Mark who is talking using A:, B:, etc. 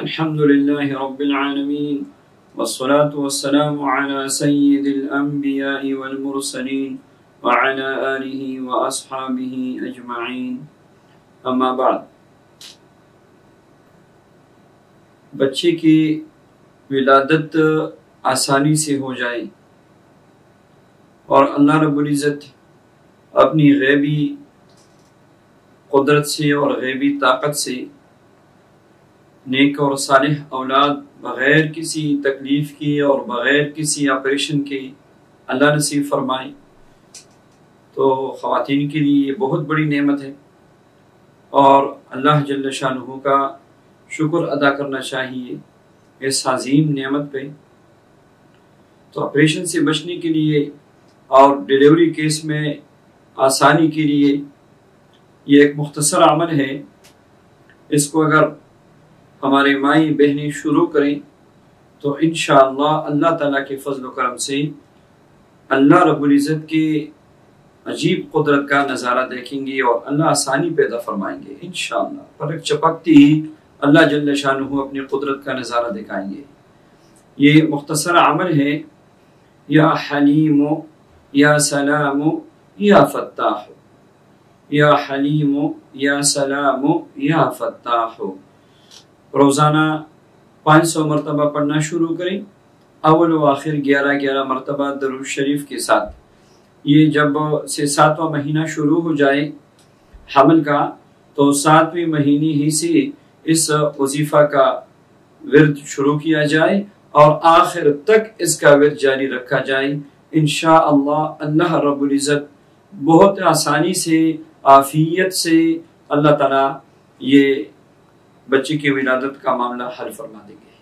A: الحمد لله رب العالمين والصلاة والسلام على سيد الأنبياء والمرسلين وعلى آله وأصحابه أجمعين أما بعد. بچے کی ولادت آسانی سے ہو جائے اور اللہ رب العزت اپنی غیبی قدرت سے اور غیبی طاقت سے نیک اور صالح اولاد بغیر کسی تکلیف کی اور بغیر کسی آپریشن کے اللہ نصیب فرمائے تو خواتین کے لیے یہ بہت بڑی نعمت ہے اور اللہ جل شانہ کا شکر ادا کرنا چاہیے اس عظیم نعمت پہ. تو آپریشن سے بچنے کے لیے اور ڈیلیوری کیس میں آسانی کے لیے یہ ایک مختصر عمل ہے. اس کو اگر ہمارے مائی بہنیں شروع کریں تو انشاءاللہ اللہ تعالیٰ کے فضل و کرم سے اللہ رب العزت کے عجیب قدرت کا نظارہ دیکھیں گے اور اللہ آسانی پیدا فرمائیں گے انشاءاللہ. پلک چپکتی ہی اللہ جل شانہ اپنی قدرت کا نظارہ دکھائیں گے. یہ مختصر عمل ہے. یا حلیم یا سلام یا فتاح، یا حلیم یا سلام یا فتاح. روزانہ 500 مرتبہ پڑھنا شروع کریں، اول و آخر 11 مرتبہ درود شریف کے ساتھ. یہ جب سے 7واں مہینہ شروع ہو جائے حمل کا تو 7ویں مہینے ہی سے اس وظیفہ کا ورد شروع کیا جائے اور آخر تک اس کا ورد جاری رکھا جائے. انشاءاللہ اللہ رب العزت بہت آسانی سے عافیت سے اللہ تعالیٰ یہ بچے کی ولادت کا معاملہ حل فرما دیں گے.